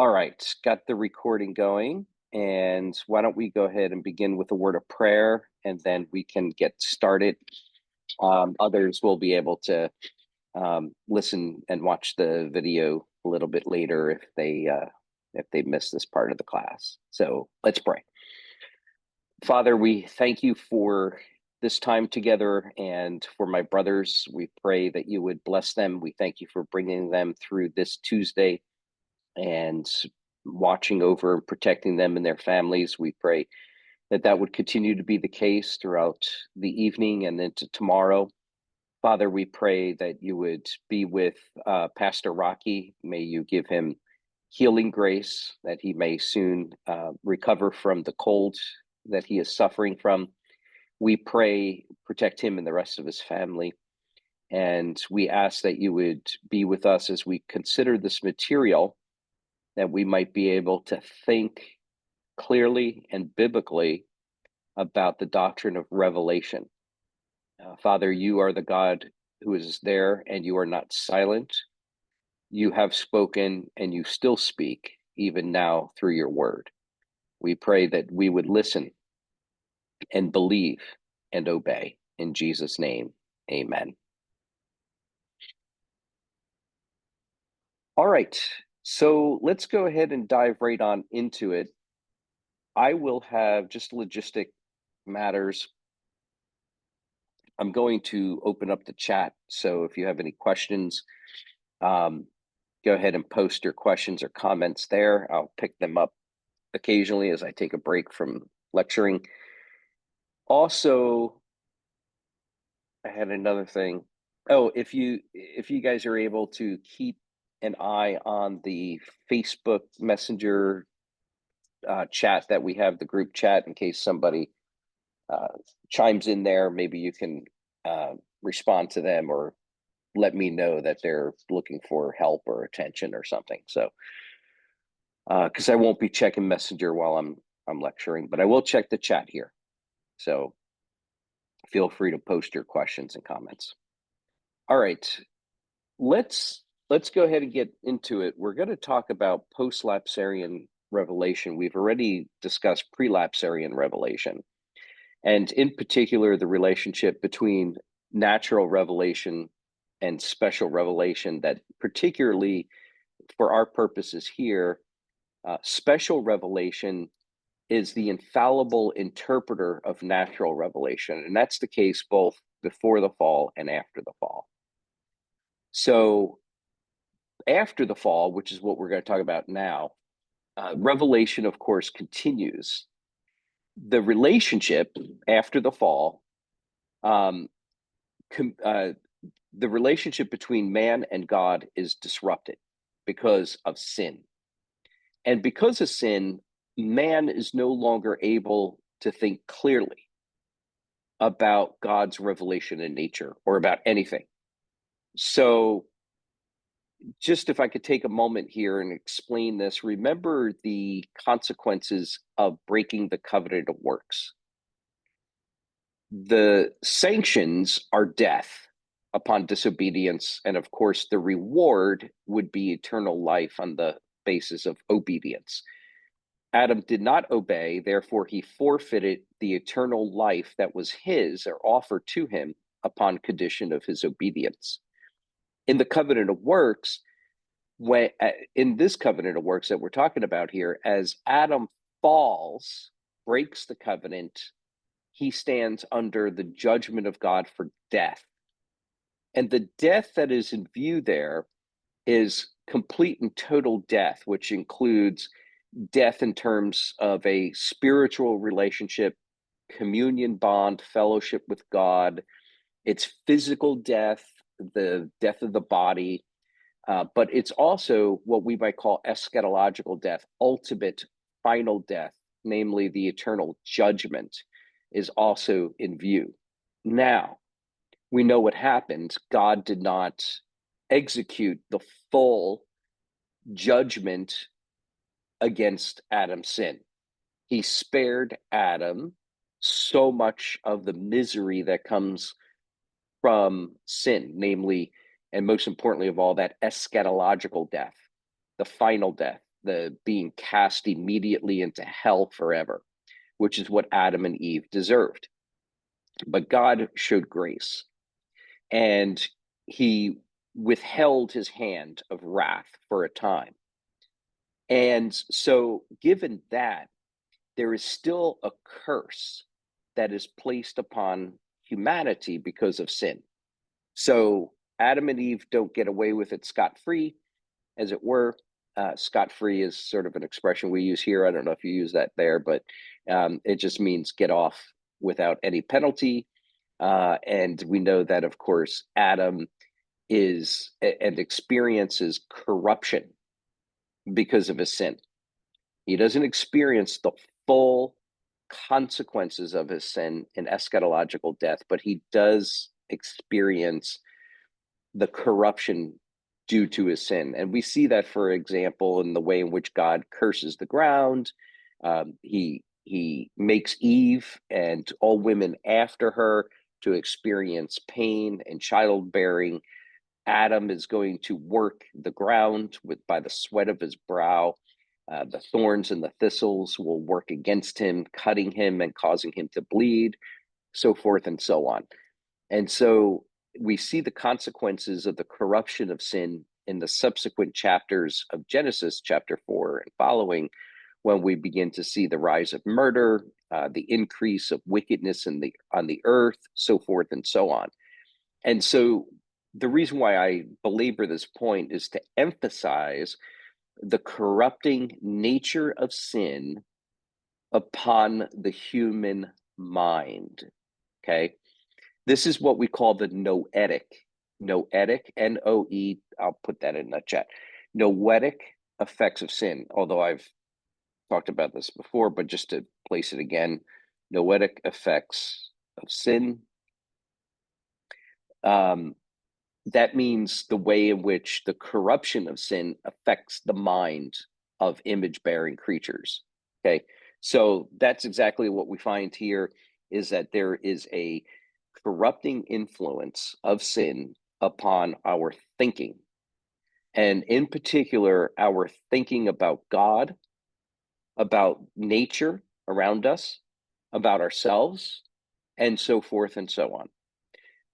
All right, got the recording going. And why don't we go ahead and begin with a word of prayer, and then we can get started. Others will be able to listen and watch the video a little bit later if they miss this part of the class. So let's pray. Father, we thank you for this time together and for my brothers. We pray that you would bless them. We thank you for bringing them through this Tuesday and watching over and protecting them and their families. We pray that that would continue to be the case throughout the evening and into tomorrow. Father, we pray that you would be with Pastor Rocky. May you give him healing grace, that he may soon recover from the cold that he is suffering from. We pray, protect him and the rest of his family. And we ask that you would be with us as we consider this material, that we might be able to think clearly and biblically about the doctrine of revelation. Father, you are the God who is there, and you are not silent. You have spoken, and you still speak, even now through your word. We pray that we would listen and believe and obey. In Jesus' name, amen. All right, so let's go ahead and dive right on into it. I will have just logistic matters. I'm going to open up the chat, so if you have any questions, go ahead and post your questions or comments there. I'll pick them up occasionally as I take a break from lecturing. Also, I had another thing. Oh, if you guys are able to keep an eye on the Facebook Messenger chat that we have, the group chat, in case somebody chimes in there, maybe you can respond to them or let me know that they're looking for help or attention or something. So, because I won't be checking Messenger while I'm lecturing, but I will check the chat here. So feel free to post your questions and comments. All right, let's go ahead and get into it. We're going to talk about post-lapsarian revelation. We've already discussed pre-lapsarian revelation, and in particular, the relationship between natural revelation and special revelation, that particularly for our purposes here, special revelation is the infallible interpreter of natural revelation. And that's the case both before the fall and after the fall. So after the fall, which is what we're going to talk about now, revelation, of course, continues. The relationship after the fall, the relationship between man and God is disrupted because of sin. And because of sin, man is no longer able to think clearly about God's revelation in nature or about anything. So just if I could take a moment here and explain this, remember the consequences of breaking the covenant of works. The sanctions are death upon disobedience, and of course, the reward would be eternal life on the basis of obedience. Adam did not obey, therefore he forfeited the eternal life that was his or offered to him upon condition of his obedience. In the covenant of works, in this covenant of works that we're talking about here, as Adam falls, breaks the covenant, he stands under the judgment of God for death. And the death that is in view there is complete and total death, which includes death in terms of a spiritual relationship, communion bond, fellowship with God. It's physical death, the death of the body, but it's also what we might call eschatological death, ultimate final death, namely the eternal judgment, is also in view. Now, we know what happened. God did not execute the full judgment against Adam's sin. He spared Adam so much of the misery that comes from sin, namely, and most importantly of all, that eschatological death, the final death, the being cast immediately into hell forever, which is what Adam and Eve deserved. But God showed grace, and he withheld his hand of wrath for a time. And so, given that, there is still a curse that is placed upon humanity because of sin. So, Adam and Eve don't get away with it scot-free, as it were. Scot-free is sort of an expression we use here. I don't know if you use that there, but it just means get off without any penalty. And we know that, of course, Adam is and experiences corruption because of his sin. He doesn't experience the full consequences of his sin in eschatological death, but he does experience the corruption due to his sin. And we see that, for example, in the way in which God curses the ground. He makes Eve and all women after her to experience pain and childbearing. Adam is going to work the ground by the sweat of his brow. The thorns and the thistles will work against him, cutting him and causing him to bleed, so forth and so on. And so we see the consequences of the corruption of sin in the subsequent chapters of Genesis, chapter 4 and following, when we begin to see the rise of murder, the increase of wickedness on the earth, so forth and so on. And so the reason why I belabor this point is to emphasize the corrupting nature of sin upon the human mind. Okay. This is what we call the noetic, N-O-E, I'll put that in the chat. Noetic effects of sin, although I've talked about this before, but just to place it again, noetic effects of sin. That means the way in which the corruption of sin affects the mind of image-bearing creatures. Okay, so that's exactly what we find here, is that there is a corrupting influence of sin upon our thinking, and in particular, our thinking about God, about nature around us, about ourselves, and so forth and so on.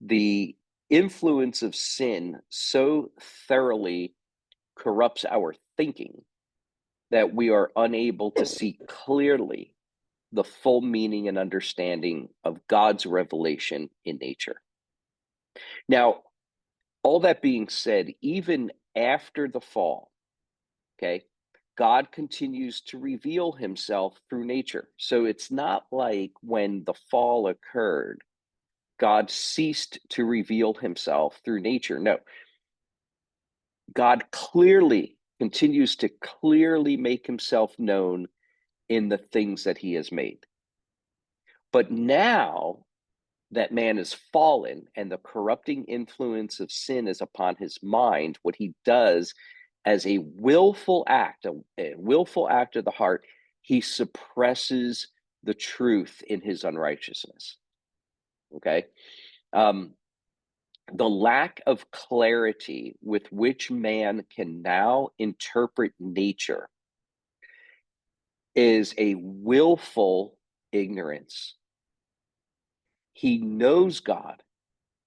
The influence of sin so thoroughly corrupts our thinking that we are unable to see clearly the full meaning and understanding of God's revelation in nature. Now, all that being said, even after the fall, okay, God continues to reveal himself through nature. So it's not like when the fall occurred, God ceased to reveal himself through nature. No, God clearly continues to clearly make himself known in the things that he has made. But now that man is fallen and the corrupting influence of sin is upon his mind, what he does as a willful act of the heart, he suppresses the truth in his unrighteousness. Okay? The lack of clarity with which man can now interpret nature is a willful ignorance. He knows God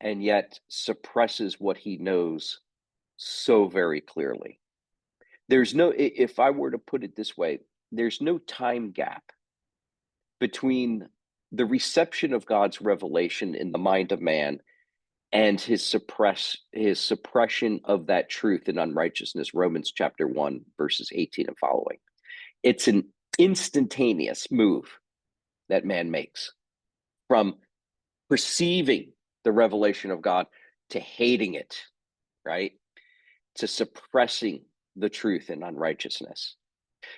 and yet suppresses what he knows so very clearly. There's no, if I were to put it this way, there's no time gap between the reception of God's revelation in the mind of man and his suppression of that truth in unrighteousness, Romans chapter 1, verses 18 and following. It's an instantaneous move that man makes from perceiving the revelation of God to hating it, right? To suppressing the truth in unrighteousness.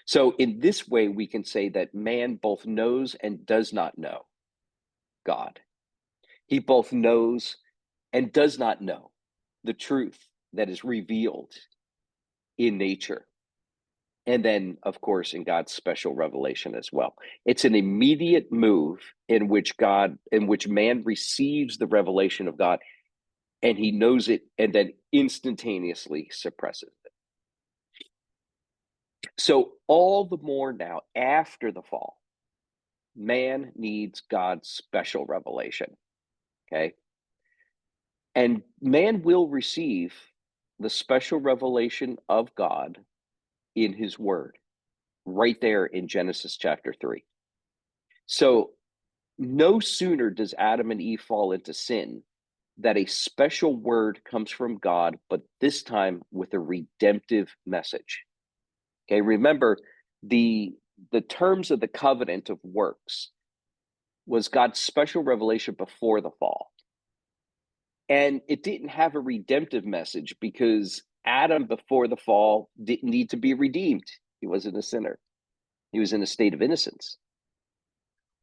So in this way, we can say that man both knows and does not know God. He both knows and does not know the truth that is revealed in nature. And then, of course, in God's special revelation as well. It's an immediate move in which man receives the revelation of God, and he knows it and then instantaneously suppresses So all the more now after the fall, man needs God's special revelation. Okay. And man will receive the special revelation of God in his word, right there in Genesis chapter 3. So no sooner does Adam and Eve fall into sin that a special word comes from God, but this time with a redemptive message. Okay, remember the terms of the covenant of works was God's special revelation before the fall. And it didn't have a redemptive message because Adam before the fall didn't need to be redeemed. He wasn't a sinner. He was in a state of innocence.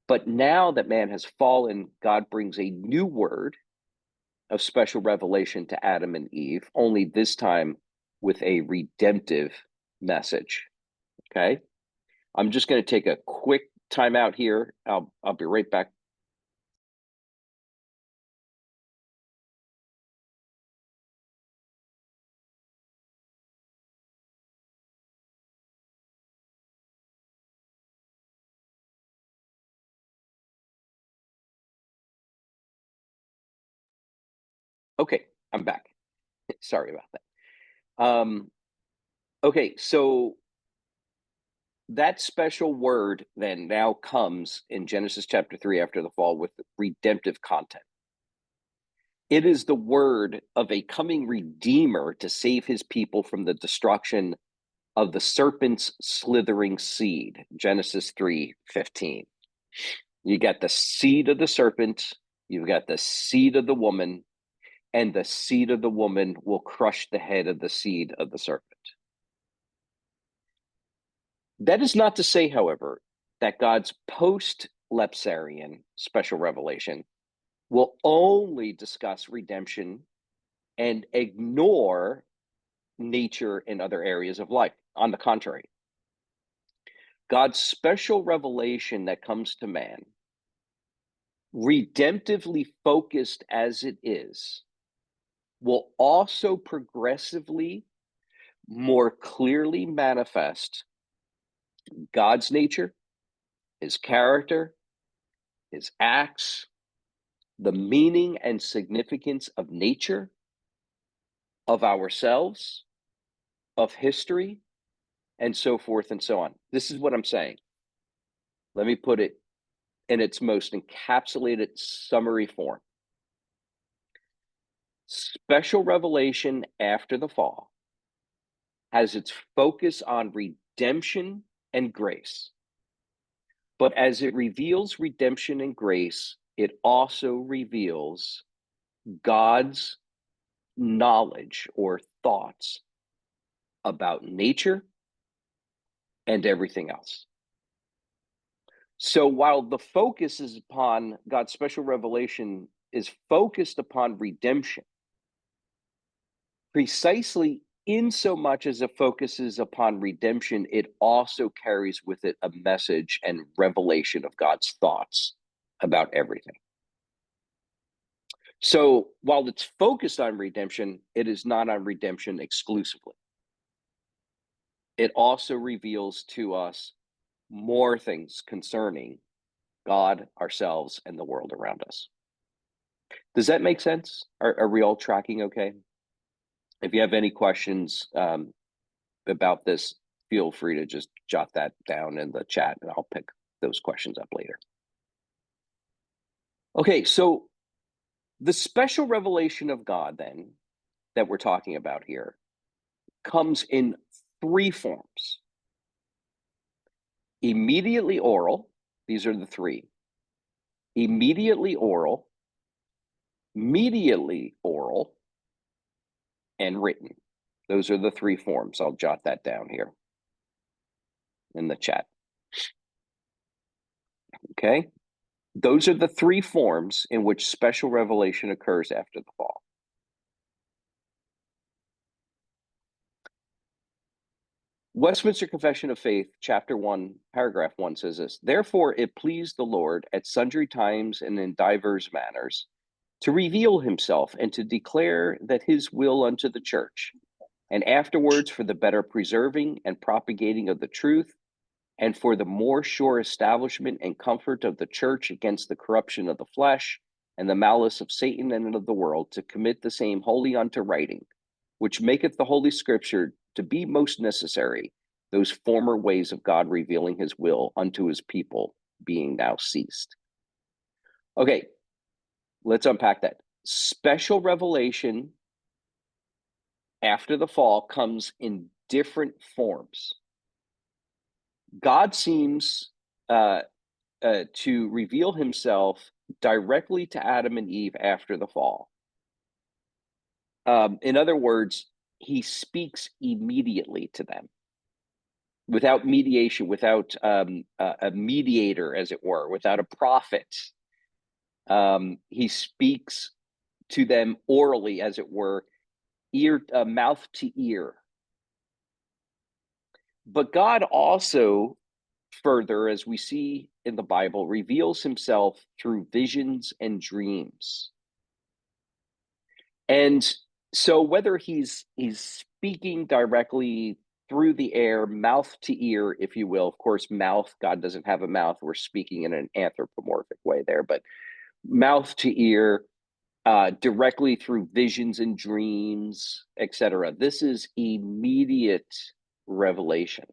But now that man has fallen, God brings a new word of special revelation to Adam and Eve, only this time with a redemptive message. Okay. I'm just going to take a quick time out here. I'll be right back. Okay, I'm back. Sorry about that. Okay, so that special word then now comes in Genesis chapter 3 after the fall with redemptive content. It is the word of a coming redeemer to save his people from the destruction of the serpent's slithering seed, Genesis 3:15. You got the seed of the serpent, you've got the seed of the woman, and the seed of the woman will crush the head of the seed of the serpent. That is not to say, however, that God's post-lapsarian special revelation will only discuss redemption and ignore nature and other areas of life. On the contrary, God's special revelation that comes to man, redemptively focused as it is, will also progressively more clearly manifest God's nature, his character, his acts, the meaning and significance of nature, of ourselves, of history, and so forth and so on. This is what I'm saying. Let me put it in its most encapsulated summary form. Special revelation after the fall has its focus on redemption and grace. But as it reveals redemption and grace, it also reveals God's knowledge or thoughts about nature and everything else. So while the focus is upon God's special revelation is focused upon redemption, precisely in so much as it focuses upon redemption, it also carries with it a message and revelation of God's thoughts about everything. So while it's focused on redemption, it is not on redemption exclusively. It also reveals to us more things concerning God, ourselves, and the world around us. Does that make sense? Are we all tracking okay? If you have any questions about this, feel free to just jot that down in the chat and I'll pick those questions up later. Okay, so the special revelation of God then that we're talking about here comes in three forms. Immediately oral, these are the three. Immediately oral, mediately oral, and written. Those are the three forms. I'll jot that down here in the chat. Okay? Those are the three forms in which special revelation occurs after the fall. Westminster Confession of Faith, chapter 1, paragraph 1 says this: "Therefore it pleased the Lord at sundry times and in divers manners to reveal himself and to declare that his will unto the church, and afterwards for the better preserving and propagating of the truth, and for the more sure establishment and comfort of the church against the corruption of the flesh and the malice of Satan and of the world, to commit the same wholly unto writing, which maketh the Holy Scripture to be most necessary, those former ways of God revealing his will unto his people being now ceased. Okay, let's unpack that. Special revelation after the fall comes in different forms. God seems to reveal himself directly to Adam and Eve after the fall. In other words, he speaks immediately to them without mediation, without a mediator, as it were, without a prophet. He speaks to them orally, as it were, mouth to ear. But God also, further, as we see in the Bible, reveals himself through visions and dreams. And so whether he's speaking directly through the air, mouth to ear, if you will, of course, mouth, God doesn't have a mouth. We're speaking in an anthropomorphic way there, but mouth to ear, directly through visions and dreams, etc. This is immediate revelation.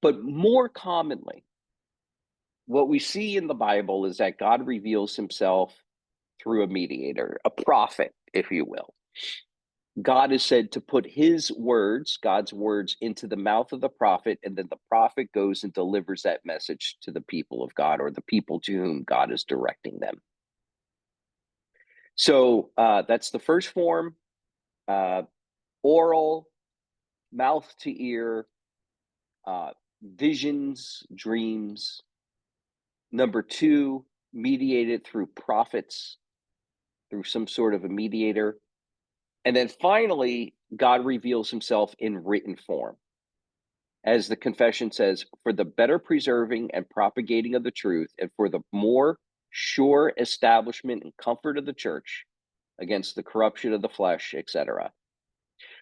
But more commonly, what we see in the Bible is that God reveals himself through a mediator, a prophet, if you will. God is said to put his words, God's words, into the mouth of the prophet, and then the prophet goes and delivers that message to the people of God, or the people to whom God is directing them. So that's the first form, oral, mouth to ear, visions, dreams. Number two, mediated through prophets, through some sort of a mediator. And then finally, God reveals himself in written form. As the confession says, for the better preserving and propagating of the truth, and for the more sure establishment and comfort of the church against the corruption of the flesh, etc.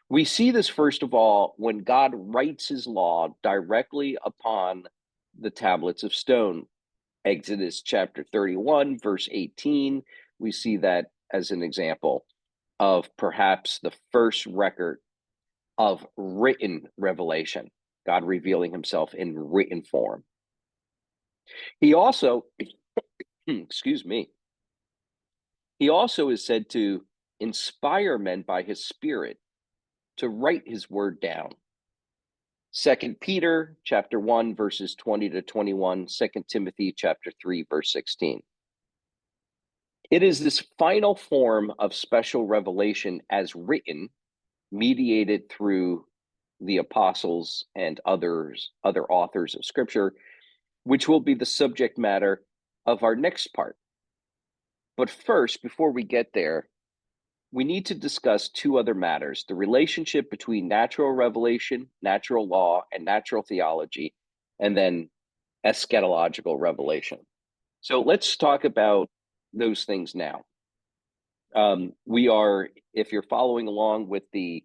We see this, first of all, when God writes his law directly upon the tablets of stone. Exodus chapter 31, verse 18, we see that as an example of perhaps the first record of written revelation, God revealing himself in written form. He also, excuse me, he also is said to inspire men by his Spirit to write his word down. 2 Peter chapter 1, verses 20 to 21, 2 Timothy chapter 3, verse 16. It is this final form of special revelation as written, mediated through the apostles and other authors of Scripture, which will be the subject matter of our next part. But first, before we get there, we need to discuss two other matters: the relationship between natural revelation, natural law, and natural theology, and then eschatological revelation. So let's talk about those things now. We are, if you're following along with the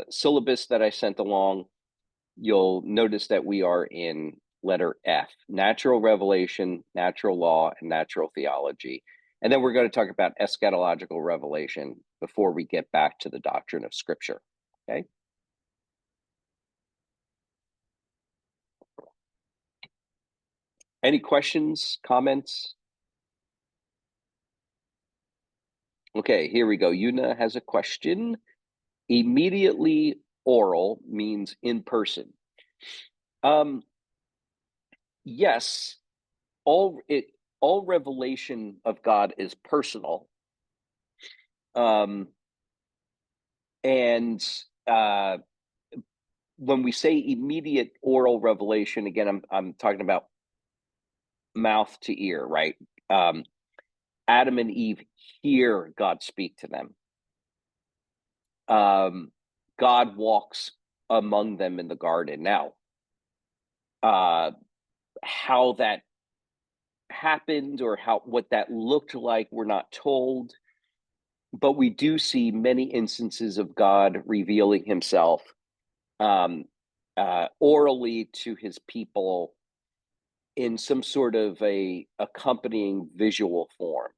syllabus that I sent along, you'll notice that we are in letter F: natural revelation, natural law, and natural theology. And then we're going to talk about eschatological revelation before we get back to the doctrine of Scripture. Okay. Any questions, comments? Okay, here we go. Yuna has a question. Immediately oral means in person. Yes, all revelation of God is personal. And when we say immediate oral revelation, again, I'm talking about mouth to ear, right? Adam and Eve hear God speak to them. God walks among them in the garden. Now, how that happened or what that looked like, we're not told. but we do see many instances of God revealing himself orally to his people in some sort of a accompanying visual form,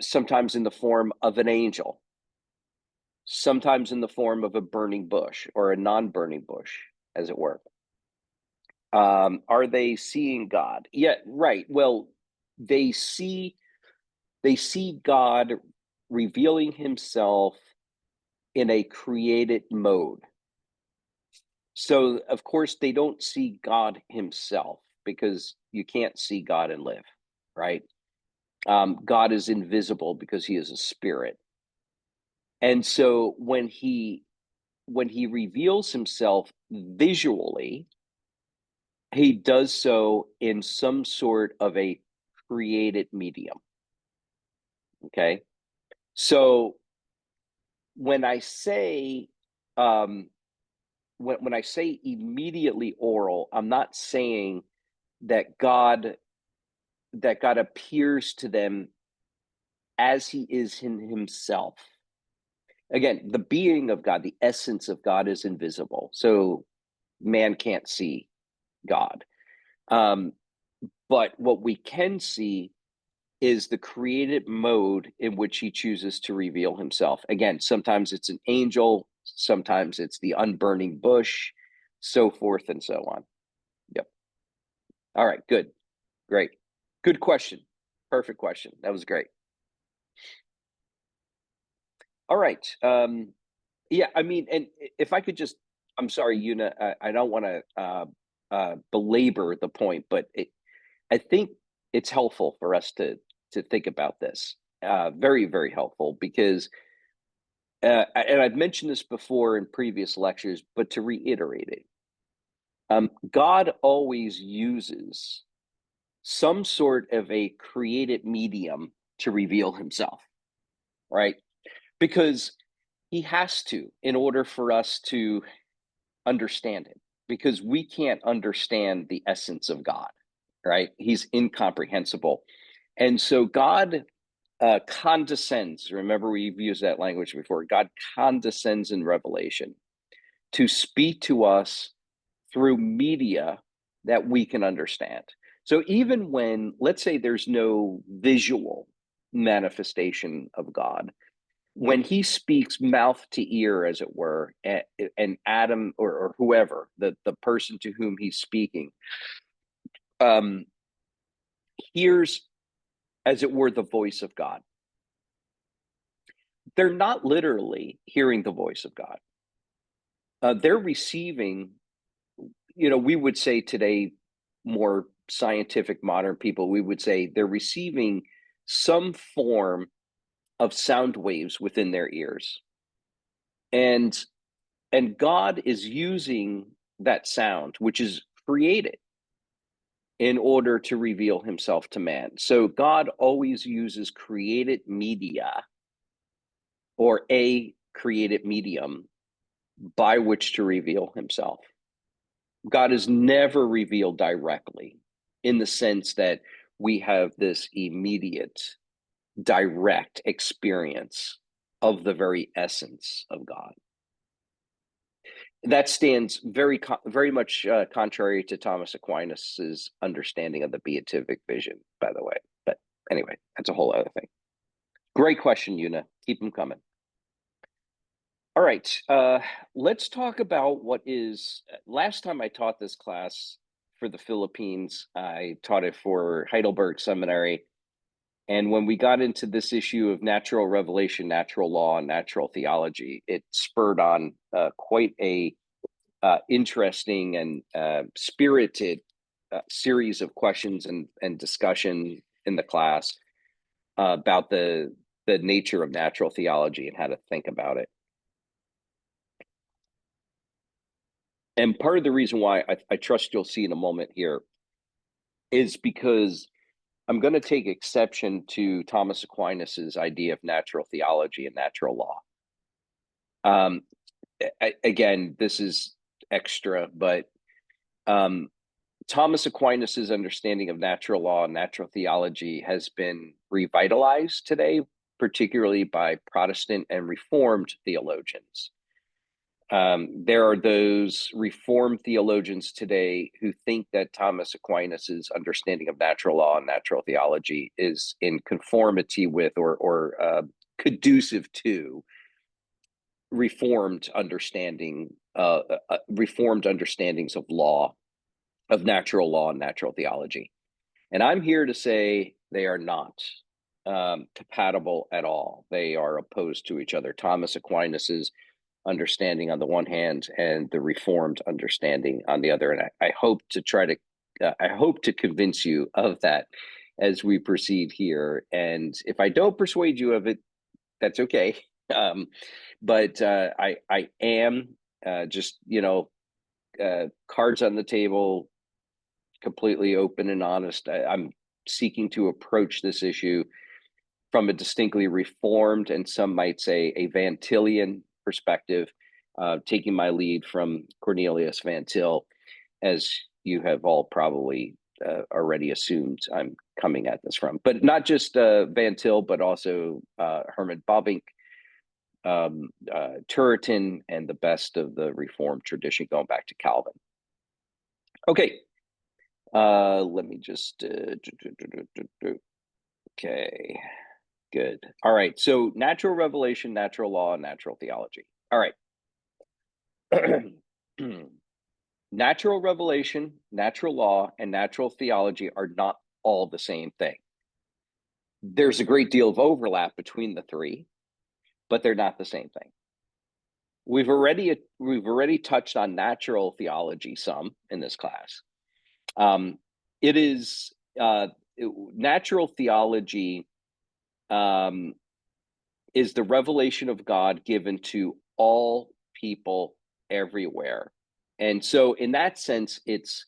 sometimes in the form of an angel, sometimes in the form of a burning bush or a non-burning bush, as it were. Are they seeing God? Yeah, right. Well, they see God revealing himself in a created mode. So, of course, they don't see God himself because you can't see God and live, right? God is invisible because he is a spirit. And so when he reveals himself visually, he does so in some sort of a created medium. Okay. So when I say when I say immediately oral, I'm not saying that God appears to them as he is in himself. Again, the being of God, the essence of God is invisible. So man can't see God. But what we can see is the created mode in which he chooses to reveal himself. Again, sometimes it's an angel, sometimes it's the unburning bush, so forth and so on. Yep. All right, good. Great. Good question. Perfect question. That was great. All right. Yeah, I mean, and if I could just, I'm sorry, Una, I don't want to belabor the point, but I think it's helpful for us to think about this. Very, very helpful because, and I've mentioned this before in previous lectures, but to reiterate it, God always uses some sort of a created medium to reveal himself, right? Because he has to in order for us to understand it, because we can't understand the essence of God, right? He's incomprehensible. And so God condescends. Remember, we've used that language before. God condescends in revelation to speak to us through media that we can understand. So even when, let's say, there's no visual manifestation of God, when he speaks mouth to ear, as it were, and Adam or whoever, the person to whom he's speaking, um, hears, as it were, the voice of God. They're not literally hearing the voice of God. They're receiving, we would say today, more scientific modern people, we would say they're receiving some form of sound waves within their ears. And God is using that sound, which is created, in order to reveal himself to man. So God always uses created media or a created medium by which to reveal himself. God is never revealed directly in the sense that we have this immediate, direct experience of the very essence of God. That stands very much contrary to Thomas Aquinas's understanding of the beatific vision, by the way. But anyway, that's a whole other thing. Great question, Una. Keep them coming. All right, let's talk about what is. Last time I taught this class for the Philippines, I taught it for Heidelberg Seminary. And when we got into this issue of natural revelation, natural law, and natural theology, it spurred on quite a interesting and spirited series of questions and discussion in the class about the nature of natural theology and how to think about it. And part of the reason why I trust you'll see in a moment here is because I'm going to take exception to Thomas Aquinas's idea of natural theology and natural law. Again, this is extra, but Thomas Aquinas's understanding of natural law and natural theology has been revitalized today particularly by Protestant and Reformed theologians. There are those Reformed theologians today who think that Thomas Aquinas's understanding of natural law and natural theology is in conformity with or conducive to Reformed understandings of law, of natural law and natural theology. And I'm here to say they are not compatible at all. They are opposed to each other. Thomas Aquinas's understanding on the one hand and the Reformed understanding on the other. And I hope to convince you of that as we proceed here. And if I don't persuade you of it, that's okay. But I am just, cards on the table, completely open and honest. I'm seeking to approach this issue from a distinctly Reformed, and some might say a Van Tillian perspective, taking my lead from Cornelius Van Til, as you have all probably already assumed I'm coming at this from. But not just Van Til, but also Herman Bavinck, Turretin, and the best of the Reformed tradition going back to Calvin. Okay, let me just okay, good. All right, so natural revelation, natural law, and natural theology. All right. Natural revelation, natural law, and natural theology are not all the same thing. There's a great deal of overlap between the three, but they're not the same thing. We've already touched on natural theology some in this class. It is natural theology is the revelation of God given to all people everywhere. And so in that sense, it's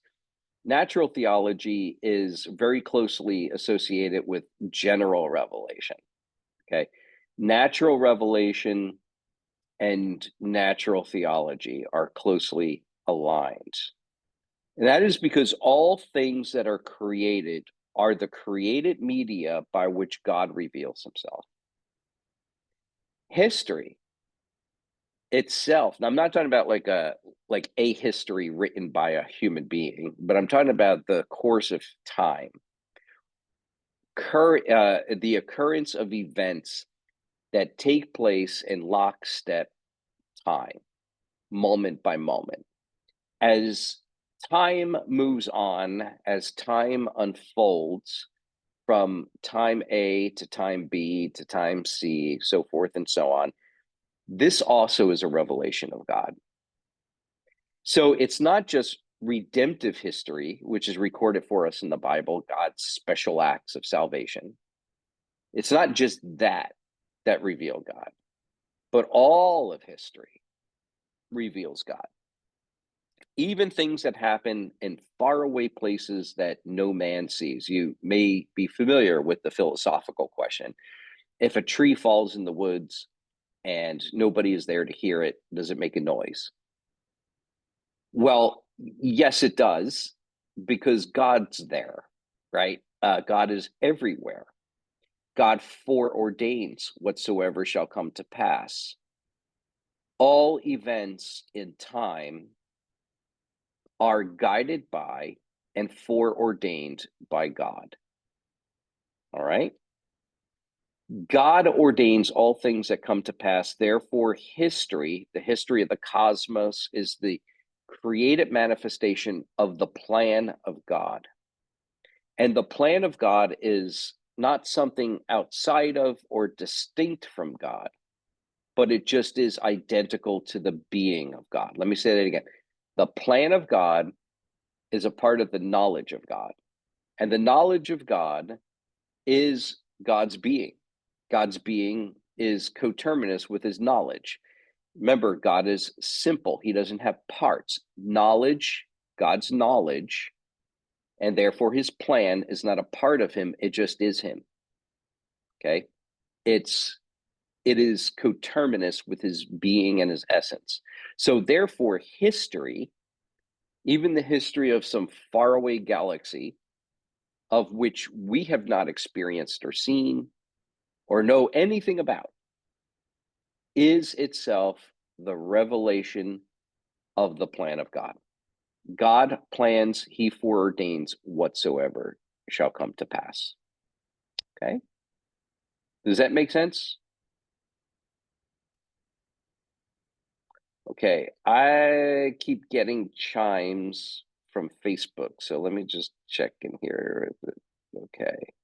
natural theology is very closely associated with general revelation. Okay. Natural revelation and natural theology are closely aligned. And that is because all things that are created are the created media by which God reveals himself. History itself, and I'm not talking about like a history written by a human being, but I'm talking about the course of time, the occurrence of events that take place in lockstep time, moment by moment. As time moves on, as time unfolds from time A to time B to time C, so forth and so on, this also is a revelation of God. So it's not just redemptive history, which is recorded for us in the Bible, God's special acts of salvation. It's not just that reveal God, but all of history reveals God. Even things that happen in faraway places that no man sees. You may be familiar with the philosophical question. If a tree falls in the woods and nobody is there to hear it, does it make a noise? Well, yes, it does, because God's there, right? God is everywhere. God foreordains whatsoever shall come to pass. All events in time are guided by and foreordained by God. All right? God ordains all things that come to pass. Therefore, history, the history of the cosmos, is the created manifestation of the plan of God. And the plan of God is not something outside of or distinct from God, but it just is identical to the being of God. Let me say that again. The plan of God is a part of the knowledge of God. And the knowledge of God is God's being. God's being is coterminous with his knowledge. Remember, God is simple. He doesn't have parts. Knowledge, God's knowledge, and therefore his plan is not a part of him. It just is him. Okay? It is coterminous with his being and his essence. So therefore, history, even the history of some faraway galaxy of which we have not experienced or seen, or know anything about is itself the revelation of the plan of God. God plans, he foreordains whatsoever shall come to pass. Okay? Does that make sense? Okay, I keep getting chimes from Facebook, so let me just check in here. Okay.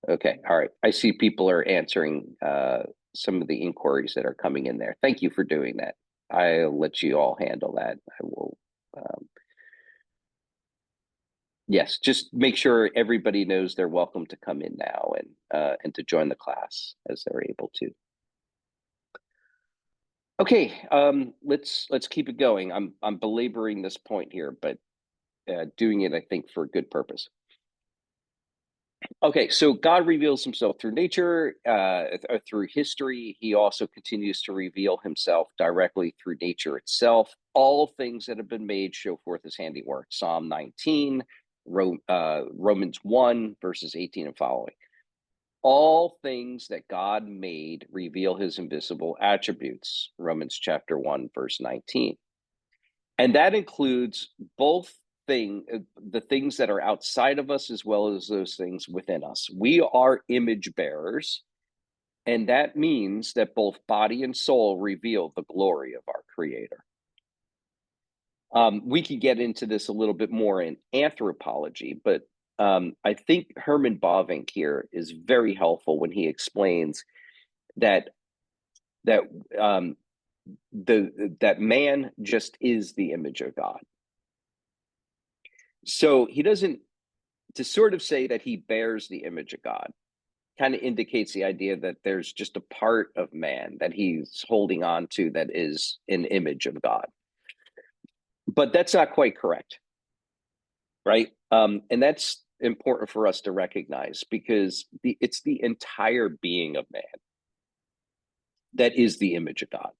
Okay, all right. I see people are answering some of the inquiries that are coming in there. Thank you for doing that. I'll let you all handle that. I will. Yes, just make sure everybody knows they're welcome to come in now and to join the class as they're able to. Okay, let's keep it going. I'm belaboring this point here, but doing it, I think, for a good purpose. Okay, so God reveals himself through nature, through history. He also continues to reveal himself directly through nature itself. All things that have been made show forth his handiwork. Psalm 19, Romans 1, verses 18 and following. All things that God made reveal his invisible attributes. Romans chapter 1, verse 19. And that includes both the things that are outside of us as well as those things within us. We are image bearers, and that means that both body and soul reveal the glory of our Creator. We could get into this a little bit more in anthropology, but I think Herman Bavinck here is very helpful when he explains that that man just is the image of God. So he doesn't, to sort of say that he bears the image of God kind of indicates the idea that there's just a part of man that he's holding on to that is an image of God. But that's not quite correct, right? And that's important for us to recognize because it's the entire being of man that is the image of God.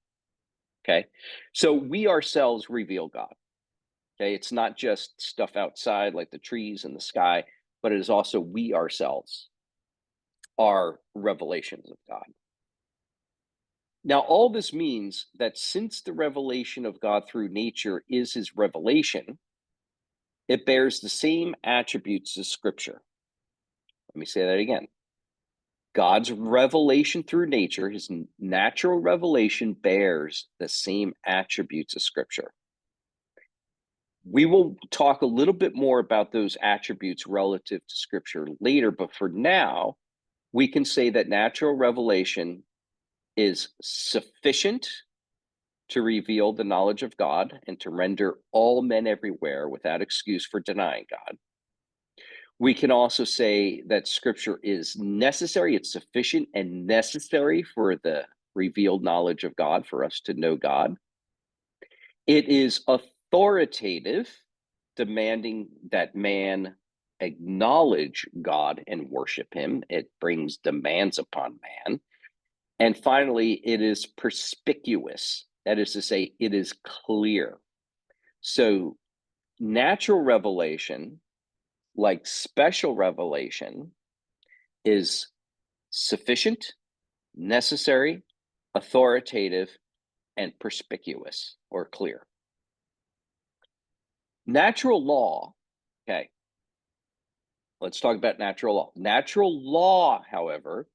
Okay, so we ourselves reveal God. Okay, it's not just stuff outside like the trees and the sky, but it is also we ourselves are revelations of God. Now, all this means that since the revelation of God through nature is his revelation, it bears the same attributes as Scripture. Let me say that again. God's revelation through nature, his natural revelation, bears the same attributes as Scripture. We will talk a little bit more about those attributes relative to Scripture later, but for now, we can say that natural revelation is sufficient to reveal the knowledge of God and to render all men everywhere without excuse for denying God. We can also say that Scripture is necessary, it's sufficient and necessary for the revealed knowledge of God, for us to know God. It is authoritative, demanding that man acknowledge God and worship him. It brings demands upon man. And finally, it is perspicuous. That is to say, it is clear. So natural revelation, like special revelation, is sufficient, necessary, authoritative, and perspicuous or clear. Natural law, okay, let's talk about natural law. Natural law, however,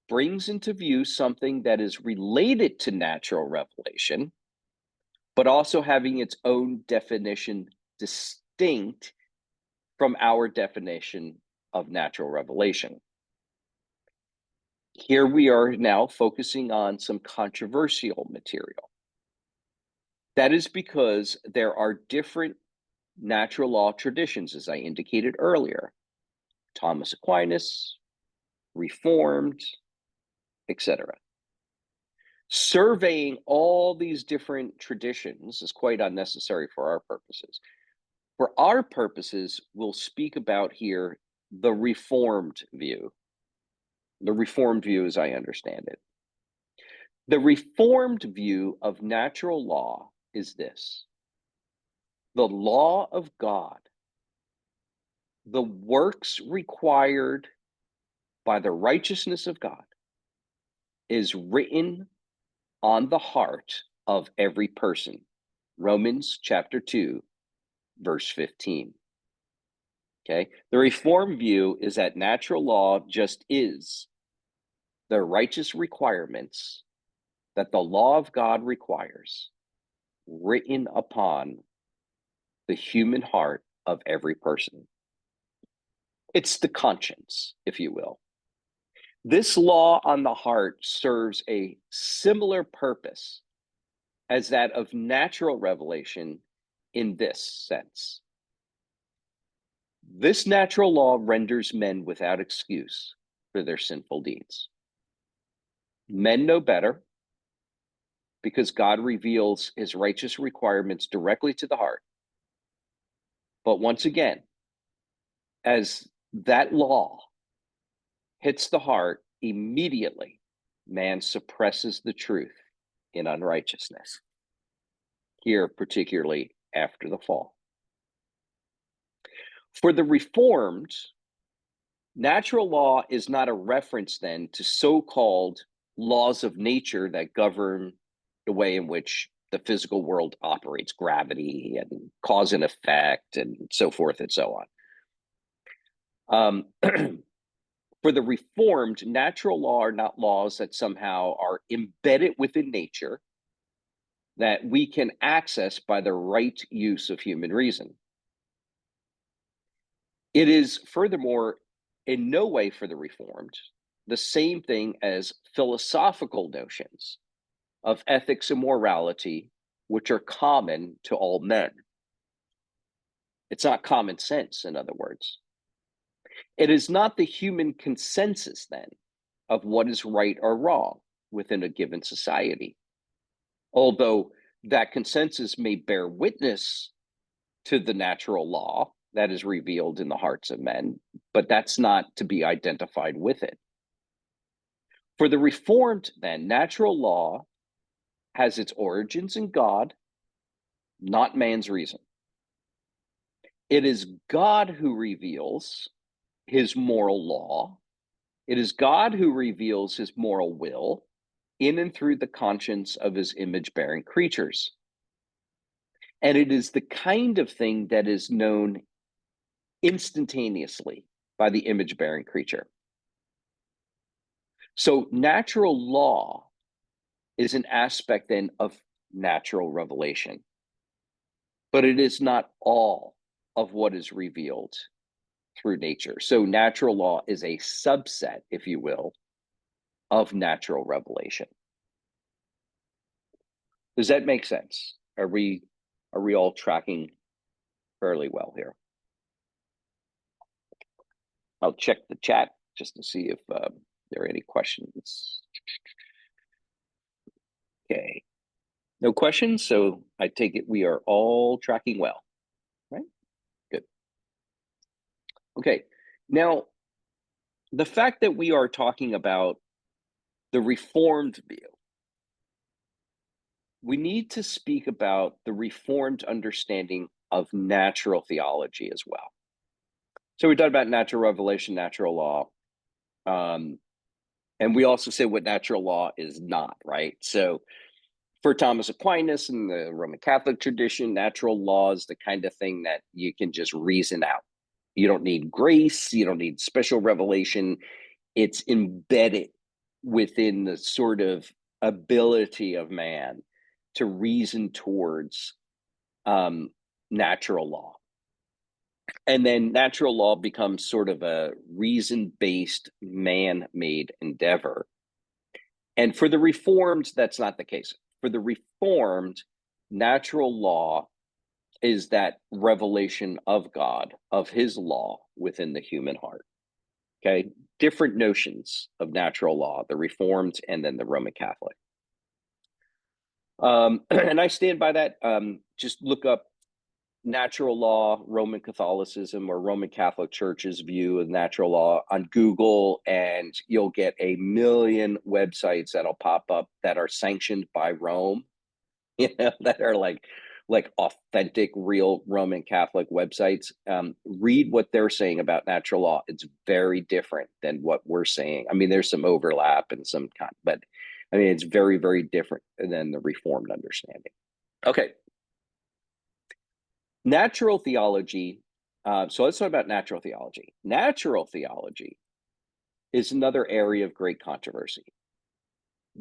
brings into view something that is related to natural revelation, but also having its own definition distinct from our definition of natural revelation. Here we are now focusing on some controversial material. That is because there are different natural law traditions, as I indicated earlier. Thomas Aquinas, Reformed, etc. Surveying all these different traditions is quite unnecessary for our purposes. For our purposes, we'll speak about here the Reformed view. The Reformed view as I understand it. The Reformed view of natural law is this: the law of God the works required by the righteousness of God is written on the heart of every person. Romans chapter 2, verse 15. Okay. The Reformed view is that natural law just is the righteous requirements that the law of God requires, written upon the human heart of every person. It's the conscience, if you will. This law on the heart serves a similar purpose as that of natural revelation in this sense. This natural law renders men without excuse for their sinful deeds. Men know better because God reveals his righteous requirements directly to the heart. But once again, as that law hits the heart, immediately man suppresses the truth in unrighteousness. Here, particularly after the fall. For the Reformed, natural law is not a reference then to so-called laws of nature that govern the way in which the physical world operates, gravity and cause and effect and so forth and so on. For the Reformed, natural law are not laws that somehow are embedded within nature that we can access by the right use of human reason. It is, furthermore, in no way for the Reformed the same thing as philosophical notions of ethics and morality, which are common to all men. It's not common sense, in other words. It is not the human consensus, then, of what is right or wrong within a given society. Although that consensus may bear witness to the natural law that is revealed in the hearts of men, but that's not to be identified with it. For the Reformed, then, natural law has its origins in God, not man's reason. It is God who reveals his moral law. It is God who reveals his moral will in and through the conscience of his image-bearing creatures. And it is the kind of thing that is known instantaneously by the image-bearing creature. So natural law is an aspect then of natural revelation, but it is not all of what is revealed through nature. So natural law is a subset, if you will, of natural revelation. Does that make sense? Are we all tracking fairly well here? I'll check the chat just to see if there are any questions. Okay, no questions, so I take it we are all tracking well, right? Good. Okay, now the fact that we are talking about the Reformed view, we need to speak about the Reformed understanding of natural theology as well. So we talked about natural revelation, natural law, and we also say what natural law is not, right? So for Thomas Aquinas and the Roman Catholic tradition, natural law is the kind of thing that you can just reason out. You don't need grace, you don't need special revelation. It's embedded within the sort of ability of man to reason towards natural law. And then natural law becomes sort of a reason-based, man-made endeavor. And for the Reformed, that's not the case. For the Reformed, natural law is that revelation of God, of his law within the human heart. Okay, different notions of natural law, the Reformed and then the Roman Catholic. And I stand by that. Just look up natural law, Roman Catholicism, or Roman Catholic Church's view of natural law on Google, and you'll get a million websites that'll pop up that are sanctioned by Rome, that are like like authentic, real Roman Catholic websites, read what they're saying about natural law. It's very different than what we're saying. I mean, there's some overlap and some kind, but I mean, it's very, very different than the Reformed understanding. Okay. Natural theology. So let's talk about natural theology. Natural theology is another area of great controversy.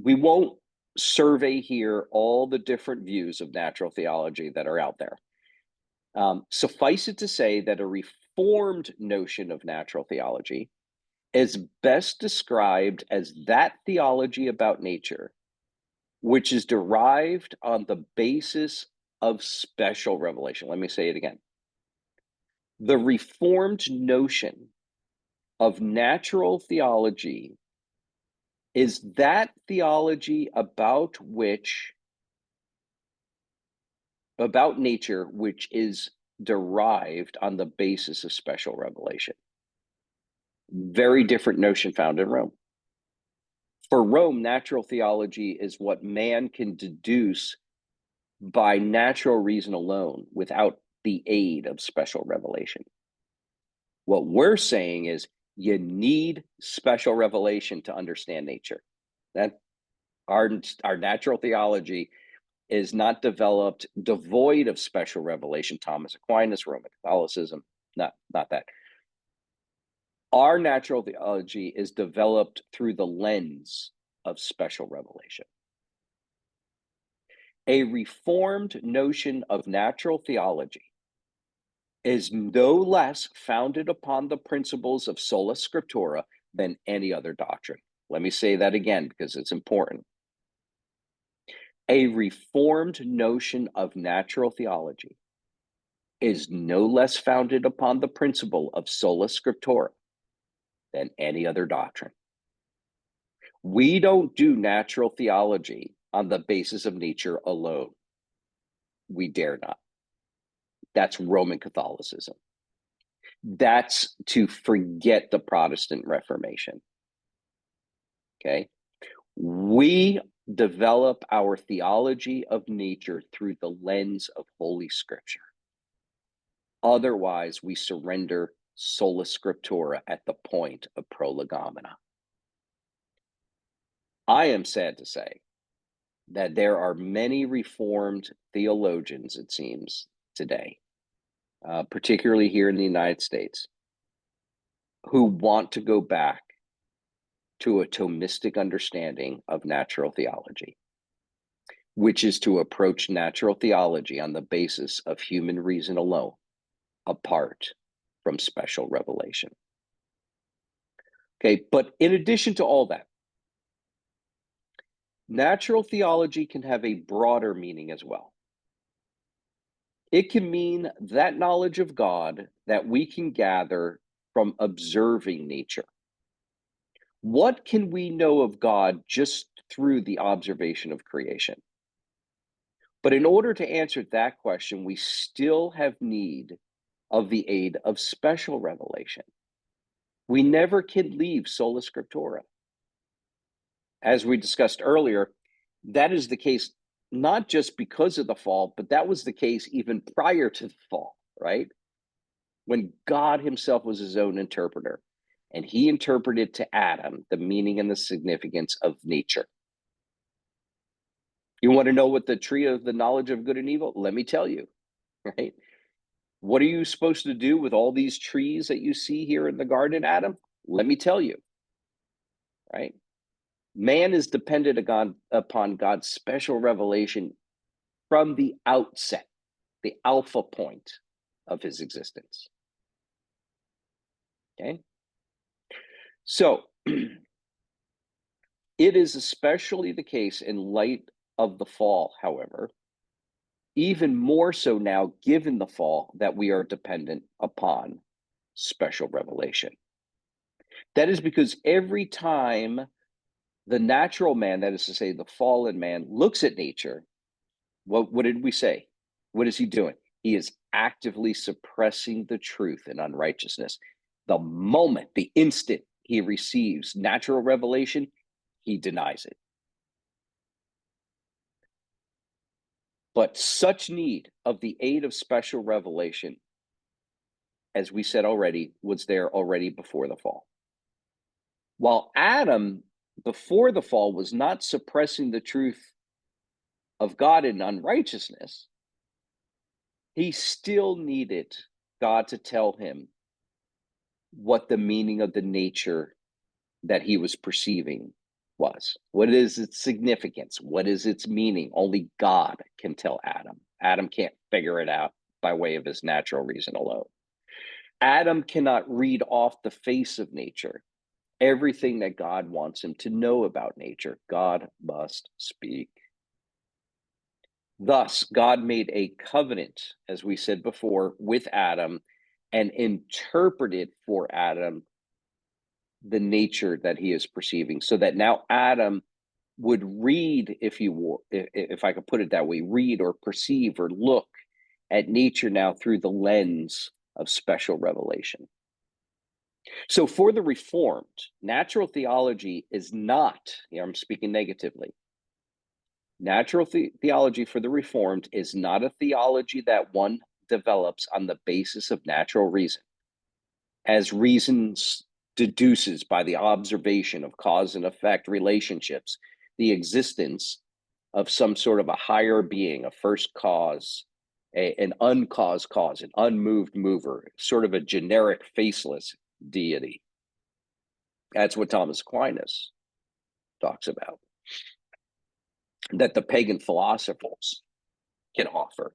We won't survey here all the different views of natural theology that are out there. Suffice it to say that a reformed notion of natural theology is best described as that theology about nature, which is derived on the basis of special revelation. Let me say it again. The reformed notion of natural theology is that theology about nature, which is derived on the basis of special revelation. Very different notion found in Rome. For Rome, natural theology is what man can deduce by natural reason alone without the aid of special revelation. What we're saying is you need special revelation to understand nature. That our natural theology is not developed devoid of special revelation. Thomas Aquinas, Roman Catholicism, not that. Our natural theology is developed through the lens of special revelation. A reformed notion of natural theology is no less founded upon the principles of sola scriptura than any other doctrine. Let me say that again because it's important. A reformed notion of natural theology is no less founded upon the principle of sola scriptura than any other doctrine. We don't do natural theology on the basis of nature alone. We dare not. That's Roman Catholicism. That's to forget the Protestant Reformation. Okay? We develop our theology of nature through the lens of Holy Scripture. Otherwise, we surrender sola scriptura at the point of Prolegomena. I am sad to say that there are many Reformed theologians, it seems, today, particularly here in the United States, who want to go back to a Thomistic understanding of natural theology, which is to approach natural theology on the basis of human reason alone, apart from special revelation. Okay, but in addition to all that, natural theology can have a broader meaning as well. It can mean that knowledge of God that we can gather from observing nature. What can we know of God just through the observation of creation? But in order to answer that question, we still have need of the aid of special revelation. We never can leave sola scriptura. As we discussed earlier, that is the case not just because of the fall, but that was the case even prior to the fall, right? When God himself was his own interpreter, and he interpreted to Adam the meaning and the significance of nature. You want to know what the tree of the knowledge of good and evil? Let me tell you, right? What are you supposed to do with all these trees that you see here in the garden, Adam? Let me tell you, right? Man is dependent upon God's special revelation from the outset, the alpha point of his existence. Okay? So, it is especially the case in light of the fall, however, even more so now given the fall, that we are dependent upon special revelation. That is because every time the natural man, that is to say, the fallen man, looks at nature, what did we say? What is he doing? He is actively suppressing the truth and unrighteousness. The moment, the instant he receives natural revelation, he denies it. But such need of the aid of special revelation, as we said already, was there already before the fall. While Adam, before the fall, was not suppressing the truth of God in unrighteousness, he still needed God to tell him what the meaning of the nature that he was perceiving was. What is its significance? What is its meaning? Only God can tell Adam. Adam can't figure it out by way of his natural reason alone. Adam cannot read off the face of nature everything that God wants him to know about nature. God must speak. Thus, God made a covenant, as we said before, with Adam and interpreted for Adam the nature that he is perceiving, so that now Adam would read, if I could put it that way, read or perceive or look at nature now through the lens of special revelation. So for the Reformed, natural theology is not, I'm speaking negatively, natural theology for the Reformed is not a theology that one develops on the basis of natural reason, as reasons deduces by the observation of cause and effect relationships the existence of some sort of a higher being, a first cause, an uncaused cause, an unmoved mover, sort of a generic faceless deity. That's what Thomas Aquinas talks about, that the pagan philosophers can offer.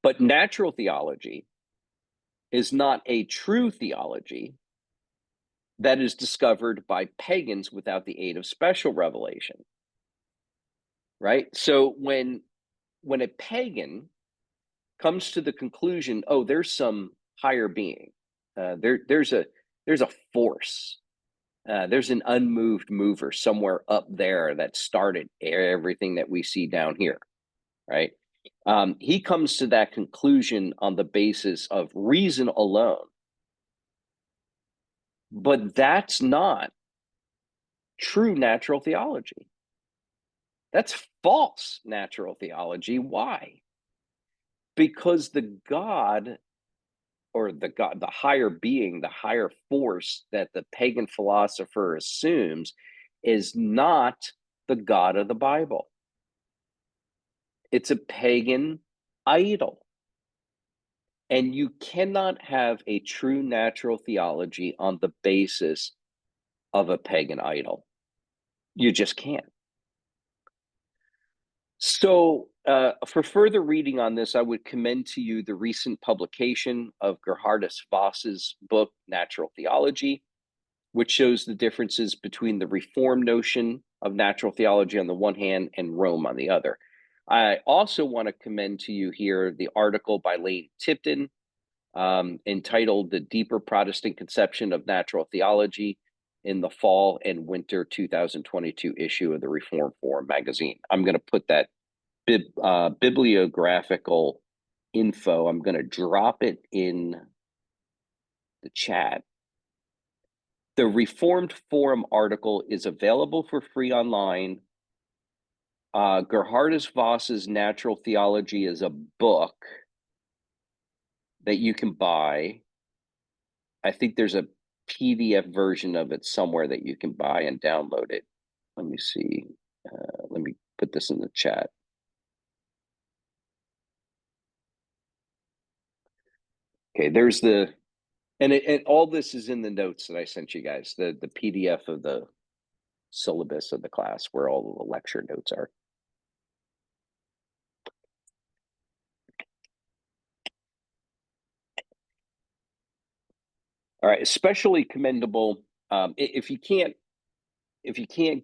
But natural theology is not a true theology that is discovered by pagans without the aid of special revelation, right? So when a pagan comes to the conclusion, oh, there's some higher being, there's a force, there's an unmoved mover somewhere up there that started everything that we see down here, right? He comes to that conclusion on the basis of reason alone. But that's not true natural theology. That's false natural theology. Why? Because the God, or the higher being, the higher force that the pagan philosopher assumes is not the God of the Bible. It's a pagan idol. And you cannot have a true natural theology on the basis of a pagan idol. You just can't. So, for further reading on this, I would commend to you the recent publication of Gerhardus Voss's book, Natural Theology, which shows the differences between the Reformed notion of natural theology on the one hand and Rome on the other. I also want to commend to you here the article by Lane Tipton, entitled The Deeper Protestant Conception of Natural Theology, in the fall and winter 2022 issue of the Reform Forum magazine. I'm going to put that bibliographical info, I'm going to drop it in the chat. The Reformed Forum article is available for free online. Gerhardus Voss's Natural Theology is a book that you can buy. I think there's a PDF version of it somewhere that you can buy and download it. Let me see. Let me put this in the chat. Okay, there's the, and all this is in the notes that I sent you guys, the PDF of the syllabus of the class where all of the lecture notes are. All right, especially commendable if you can't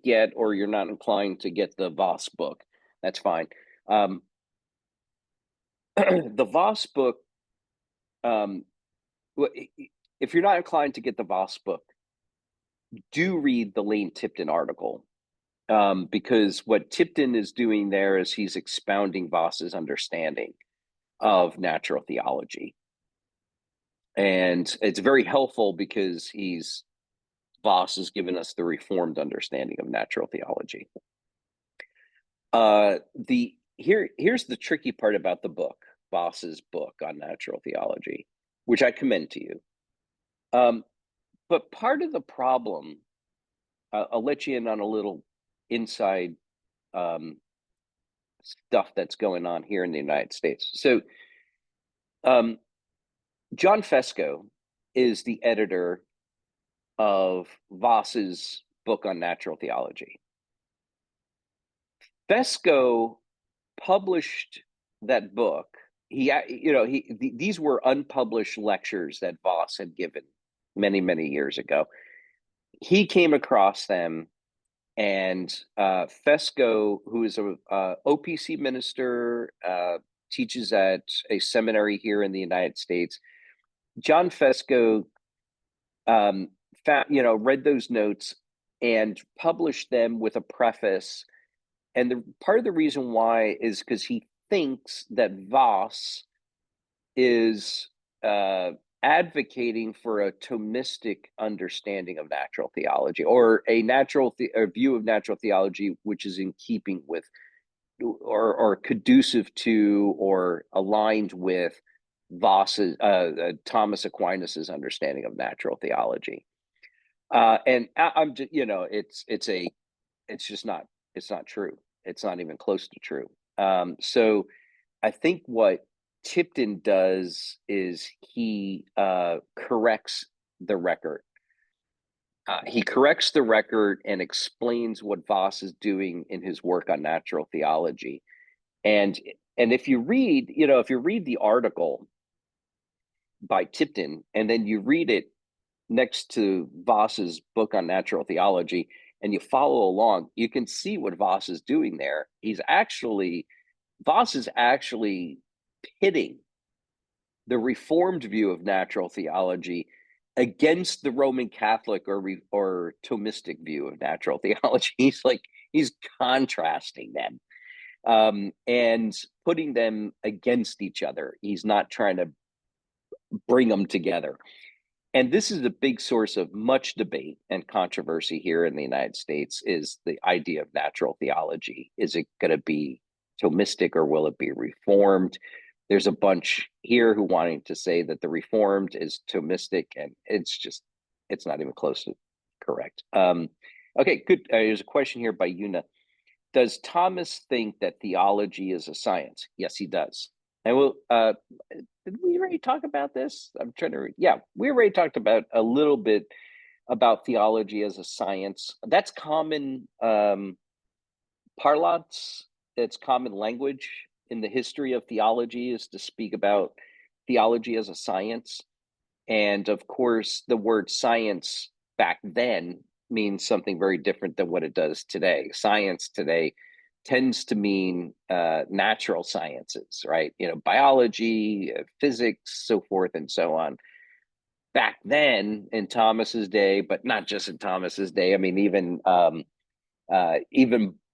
get, or you're not inclined to get the Voss book, that's fine. The Voss book, if you're not inclined to get the Voss book, do read the Lane Tipton article, because what Tipton is doing there is he's expounding Voss's understanding of natural theology. And it's very helpful because Voss has given us the Reformed understanding of natural theology. Here's the tricky part about the book, Voss's book on natural theology, which I commend to you. But part of the problem, I'll let you in on a little inside stuff that's going on here in the United States. So, John Fesco is the editor of Voss's book on natural theology. Fesco published that book. These were unpublished lectures that Voss had given many years ago. He came across them, and Fesco, who is a OPC minister, teaches at a seminary here in the United States. John Fesco, read those notes and published them with a preface. And part of the reason why is because he thinks that Voss is advocating for a Thomistic understanding of natural theology, or a view of natural theology which is in keeping with, or conducive to, or aligned with Voss's Thomas Aquinas's understanding of natural theology. And I'm just, it's just not. It's not true. It's not even close to true. So I think what Tipton does is he corrects the record. He corrects the record and explains what Voss is doing in his work on natural theology. And if you read the article by Tipton, and then you read it next to Voss's book on natural theology, and you follow along, you can see what Voss is doing there. Voss is actually pitting the Reformed view of natural theology against the Roman Catholic or Thomistic view of natural theology. He's contrasting them, and putting them against each other. He's not trying to bring them together. And this is a big source of much debate and controversy here in the United States, is the idea of natural theology. Is it going to be Thomistic, or will it be Reformed? There's a bunch here who wanting to say that the Reformed is Thomistic, and it's not even close to correct. Okay, good. There's a question here by Una. Does Thomas think that theology is a science? Yes, he does. And did we already talk about this? I'm trying to. Yeah, we already talked about a little bit about theology as a science. That's common parlance. It's common language in the history of theology, is to speak about theology as a science. And of course, the word science back then means something very different than what it does today. Science today tends to mean natural sciences, right? Biology, physics, so forth and so on. Back then, in Thomas's day, but not just in Thomas's day. I mean, even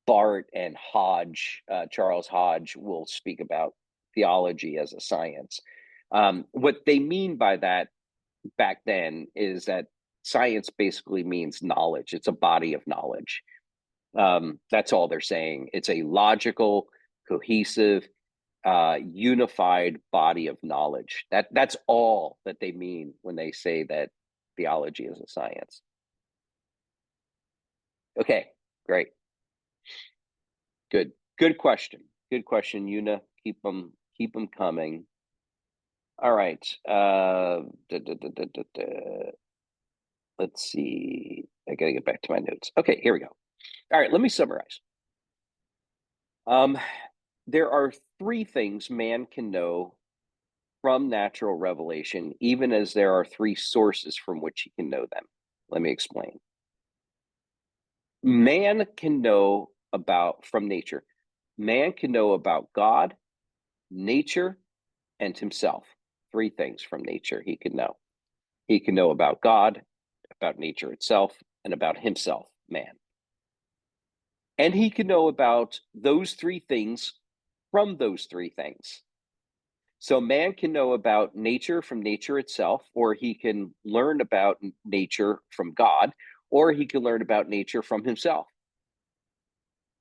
Barth and Hodge, Charles Hodge, will speak about theology as a science. What they mean by that back then is that science basically means knowledge. It's a body of knowledge. That's all they're saying. It's a logical, cohesive, unified body of knowledge. That's all that they mean when they say that theology is a science. Okay, great. Good question. Good question, Una. Keep them coming. All right. Let's see. I gotta get back to my notes. Okay, here we go. All right, let me summarize. There are three things man can know from natural revelation, even as there are three sources from which he can know them. Let me explain. Man can know from nature. Man can know about God, nature, and himself. Three things from nature he can know. He can know about God, about nature itself, and about himself, man. And he can know about those three things from those three things. So man can know about nature from nature itself, or he can learn about nature from God, or he can learn about nature from himself.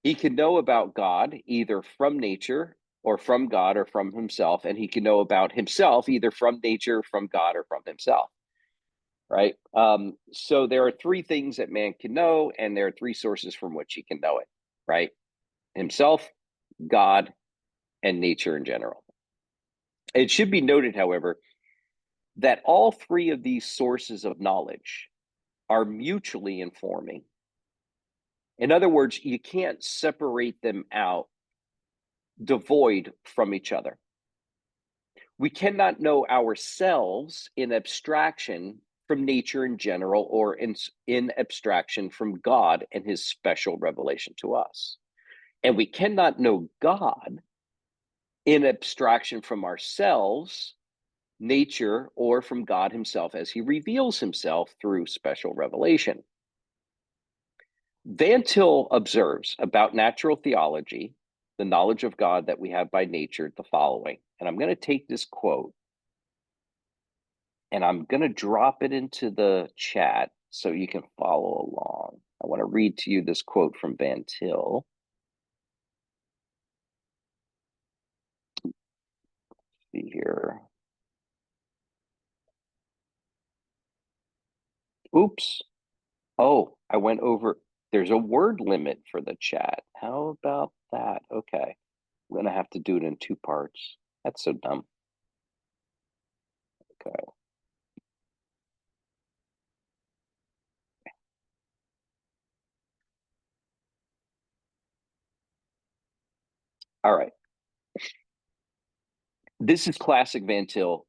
He can know about God either from nature or from God or from himself, and he can know about himself either from nature, from God, or from himself. Right? So there are three things that man can know, and there are three sources from which he can know it, right? Himself, God, and nature in general. It should be noted, however, that all three of these sources of knowledge are mutually informing. In other words, you can't separate them out devoid from each other. We cannot know ourselves in abstraction from nature in general, or in abstraction from God and his special revelation to us. And we cannot know God in abstraction from ourselves, nature, or from God himself as he reveals himself through special revelation. Van Til observes about natural theology, the knowledge of God that we have by nature, the following. And I'm going to take this quote and I'm going to drop it into the chat so you can follow along. I want to read to you this quote from Van Til. See here. Oops. Oh, I went over. There's a word limit for the chat. How about that? Okay. I'm going to have to do it in two parts. That's so dumb. Okay. All right. This is classic Van Til.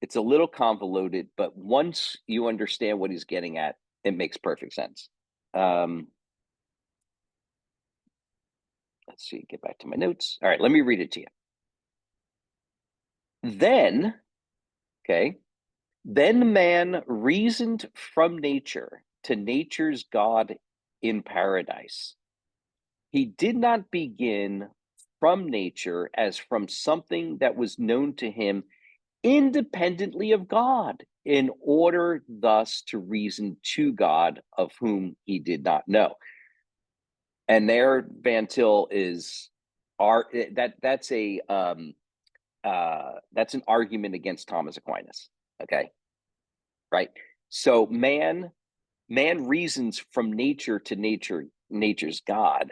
It's a little convoluted, but once you understand what he's getting at, it makes perfect sense. Let's see, get back to my notes. All right, let me read it to you. Then man reasoned from nature to nature's God in paradise. He did not begin from nature as from something that was known to him independently of God, in order thus to reason to God of whom he did not know. And there, Van Til is that's an argument against Thomas Aquinas. Okay, right? So man reasons from nature to nature's God,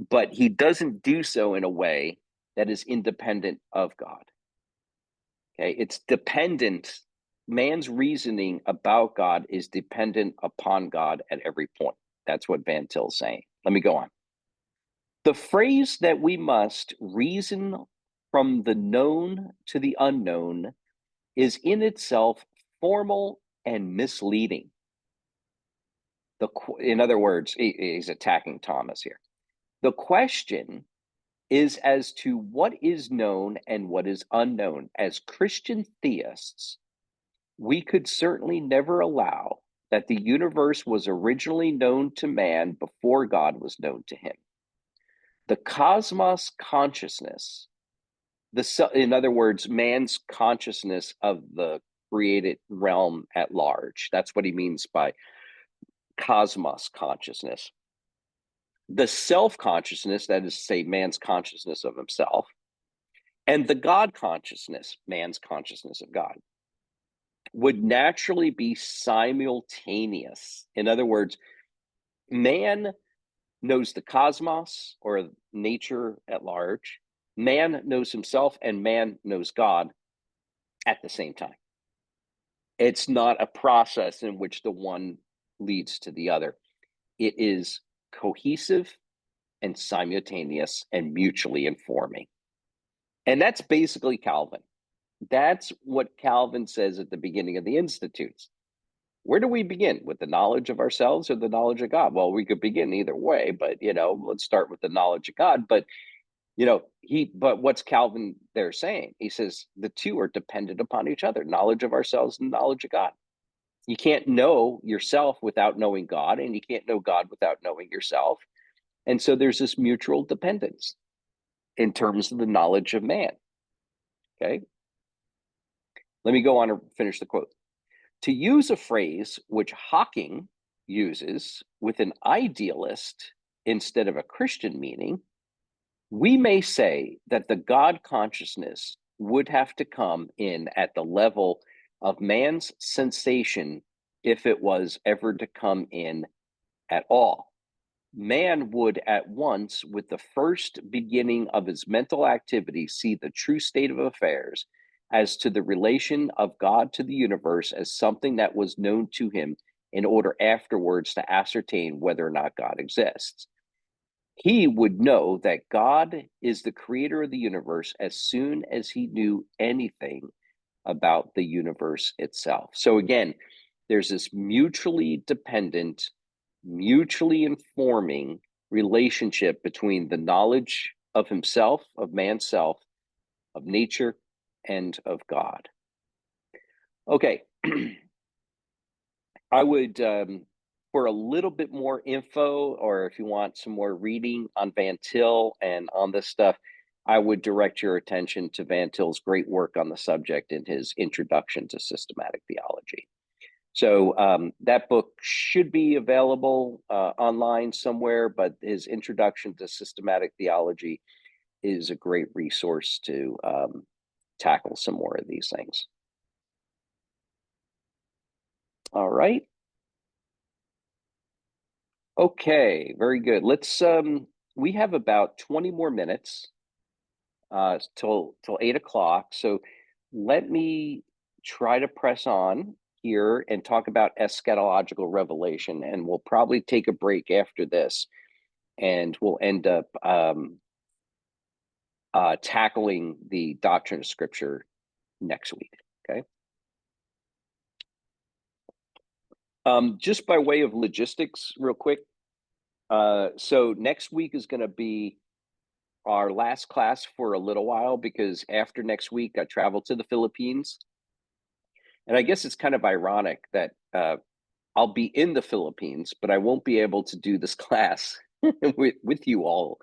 but he doesn't do so in a way that is independent of God. Okay, it's dependent. Man's reasoning about God is dependent upon God at every point. That's what Van Til's saying. Let me go on. The phrase that we must reason from the known to the unknown is in itself formal and misleading. In other words, he's attacking Thomas here. The question is as to what is known and what is unknown. As Christian theists, we could certainly never allow that the universe was originally known to man before God was known to him. The cosmos consciousness, in other words, man's consciousness of the created realm at large. That's what he means by cosmos consciousness. The self-consciousness, that is to say, man's consciousness of himself, and the God consciousness, man's consciousness of God, would naturally be simultaneous. In other words, man knows the cosmos or nature at large, man knows himself, and man knows God at the same time. It's not a process in which the one leads to the other. It is cohesive and simultaneous and mutually informing. And that's basically Calvin. That's what Calvin says at the beginning of the Institutes. Where do we begin? With the knowledge of ourselves or the knowledge of God? Well, we could begin either way, but let's start with the knowledge of God. But but what's Calvin there saying? He says the two are dependent upon each other, knowledge of ourselves and knowledge of God. You can't know yourself without knowing God, and you can't know God without knowing yourself. And so there's this mutual dependence in terms of the knowledge of man. Okay. Let me go on and finish the quote. To use a phrase which Hocking uses with an idealist, instead of a Christian meaning, we may say that the God consciousness would have to come in at the level of man's sensation if it was ever to come in at all. Man would at once, with the first beginning of his mental activity, see the true state of affairs as to the relation of God to the universe as something that was known to him in order afterwards to ascertain whether or not God exists. He would know that God is the creator of the universe as soon as he knew anything about the universe itself. So again, there's this mutually dependent, mutually informing relationship between the knowledge of himself, of man's self, of nature, and of God. Okay. I would, for a little bit more info, or if you want some more reading on Van Til and on this stuff, I would direct your attention to Van Til's great work on the subject in his Introduction to Systematic Theology. So that book should be available online somewhere, but his Introduction to Systematic Theology is a great resource to tackle some more of these things. All right. Okay, very good. Let's we have about 20 more minutes till 8 o'clock. So let me try to press on here and talk about eschatological revelation, and we'll probably take a break after this, and we'll end up tackling the doctrine of Scripture next week. Okay. Just by way of logistics, real quick. So next week is going to be our last class for a little while, because after next week I travel to the Philippines. And I guess it's kind of ironic that I'll be in the Philippines, but I won't be able to do this class with you all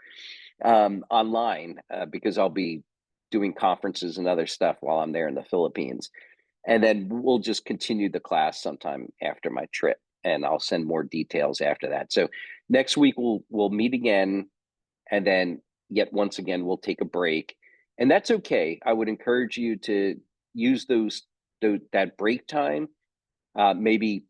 online because I'll be doing conferences and other stuff while I'm there in the Philippines. And then we'll just continue the class sometime after my trip, and I'll send more details after that. So next week we'll meet again, and then yet once again we'll take a break, and that's okay. I would encourage you to use that break time. Maybe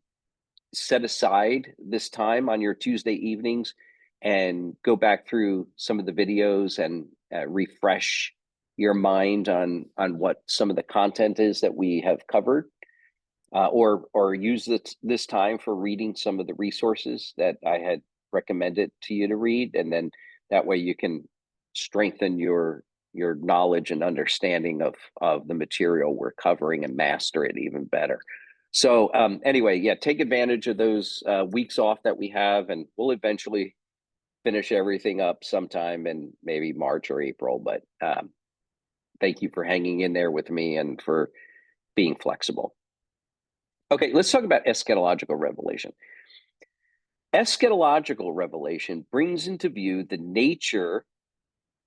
set aside this time on your Tuesday evenings and go back through some of the videos and refresh your mind on what some of the content is that we have covered, or use this time for reading some of the resources that I had recommended to you to read, and then that way you can strengthen your knowledge and understanding of the material we're covering and master it even better. So anyway, yeah, take advantage of those weeks off that we have, and we'll eventually finish everything up sometime in maybe March or April. But thank you for hanging in there with me and for being flexible. Okay, let's talk about eschatological revelation. Eschatological revelation brings into view the nature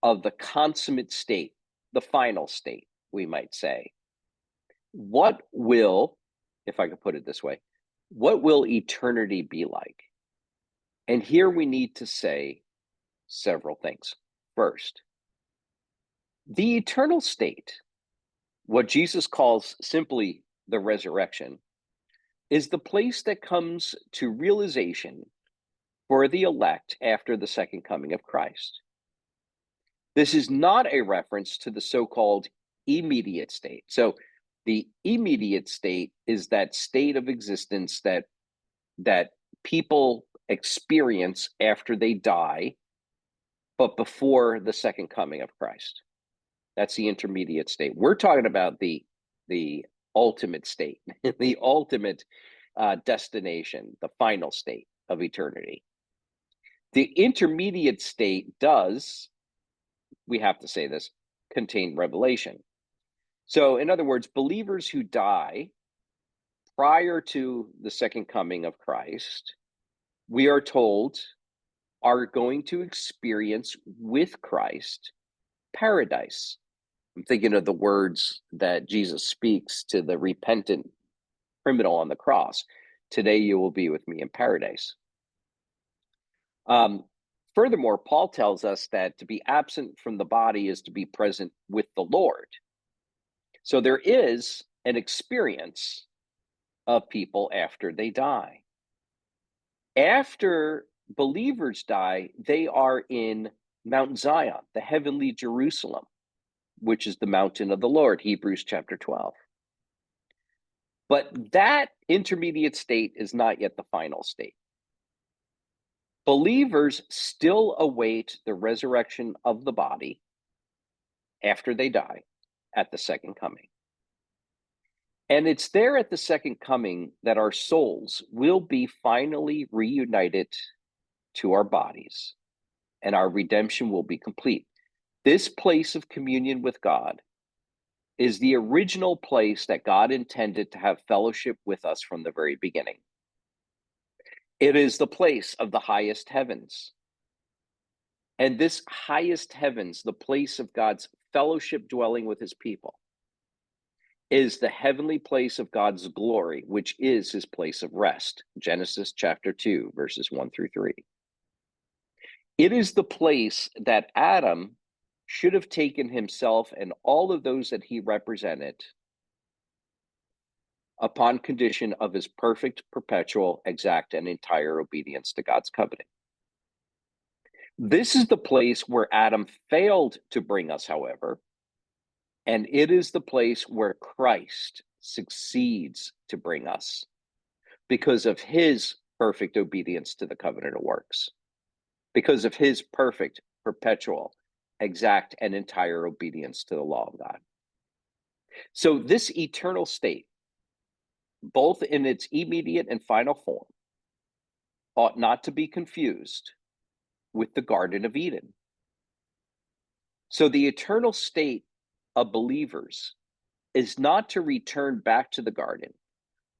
of the consummate state, the final state, we might say. What will, if I could put it this way, what will eternity be like? And here we need to say several things. First, the eternal state, what Jesus calls simply the resurrection, is the place that comes to realization for the elect after the second coming of Christ. This is not a reference to the so-called immediate state. So the immediate state is that state of existence that people experience after they die, but before the second coming of Christ. That's the intermediate state. We're talking about the ultimate state, the ultimate destination, the final state of eternity. The intermediate state does, we have to say this, contain revelation. So in other words, believers who die prior to the second coming of Christ, we are told, are going to experience with Christ paradise. I'm thinking of the words that Jesus speaks to the repentant criminal on the cross. Today you will be with me in paradise. Furthermore, Paul tells us that to be absent from the body is to be present with the Lord. So there is an experience of people after they die. After believers die, they are in Mount Zion, the heavenly Jerusalem, which is the mountain of the Lord, Hebrews chapter 12. But that intermediate state is not yet the final state. Believers still await the resurrection of the body after they die at the second coming. And it's there at the second coming that our souls will be finally reunited to our bodies and our redemption will be complete. This place of communion with God is the original place that God intended to have fellowship with us from the very beginning. It is the place of the highest heavens. And this highest heavens, the place of God's fellowship dwelling with his people, is the heavenly place of God's glory, which is his place of rest. Genesis chapter 2, verses 1 through 3. It is the place that Adam should have taken himself and all of those that he represented upon condition of his perfect, perpetual, exact, and entire obedience to God's covenant. This is the place where Adam failed to bring us, however, and it is the place where Christ succeeds to bring us because of his perfect obedience to the covenant of works, because of his perfect, perpetual, exact, and entire obedience to the law of God. So this eternal state, both in its immediate and final form, ought not to be confused with the Garden of Eden. So the eternal state of believers is not to return back to the garden,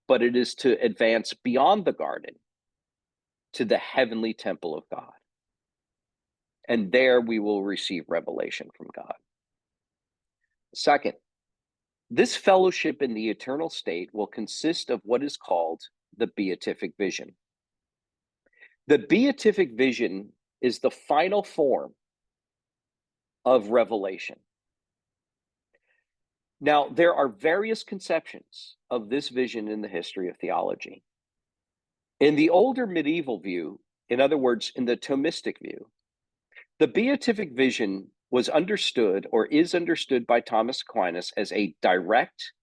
but it is to advance beyond the garden to the heavenly temple of God. And there we will receive revelation from God. Second, this fellowship in the eternal state will consist of what is called the beatific vision. The beatific vision is the final form of revelation. Now, there are various conceptions of this vision in the history of theology. In the older medieval view, in other words, in the Thomistic view, the beatific vision was understood or is understood by Thomas Aquinas as a direct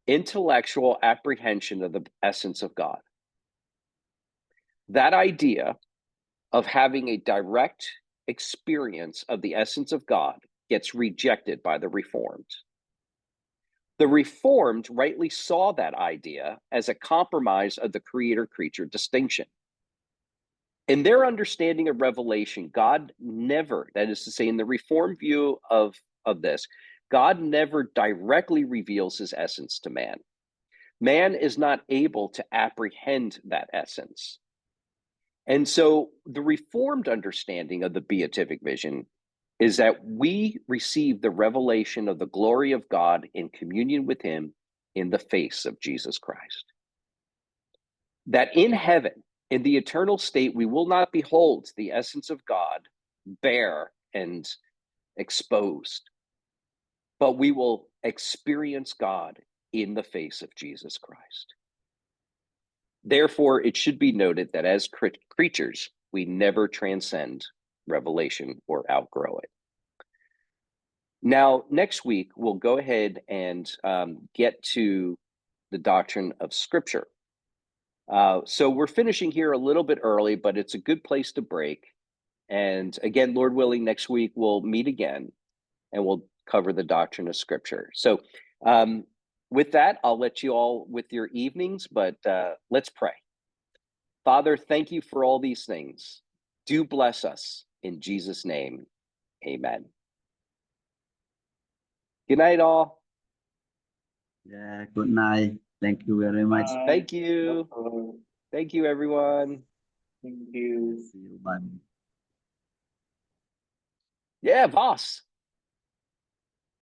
intellectual apprehension of the essence of God. That idea of having a direct experience of the essence of God gets rejected by the Reformed. The Reformed rightly saw that idea as a compromise of the creator-creature distinction. In their understanding of revelation, God never, that is to say, in the Reformed view of this, God never directly reveals his essence to man. Man is not able to apprehend that essence. And so the Reformed understanding of the beatific vision is that we receive the revelation of the glory of God in communion with him in the face of Jesus Christ. That in heaven, in the eternal state, we will not behold the essence of God bare and exposed, but we will experience God in the face of Jesus Christ. Therefore, it should be noted that as creatures, we never transcend revelation or outgrow it. Now, next week, we'll go ahead and get to the doctrine of Scripture. So we're finishing here a little bit early, but it's a good place to break. And again, Lord willing, next week we'll meet again and we'll cover the doctrine of Scripture. So with that, I'll let you all with your evenings, but let's pray. Father, thank you for all these things. Do bless us in Jesus' name. Amen. Good night, all. Yeah, good night. Thank you very much. Thank you. Thank you, everyone. Thank you. See you. Bye. Yeah, boss.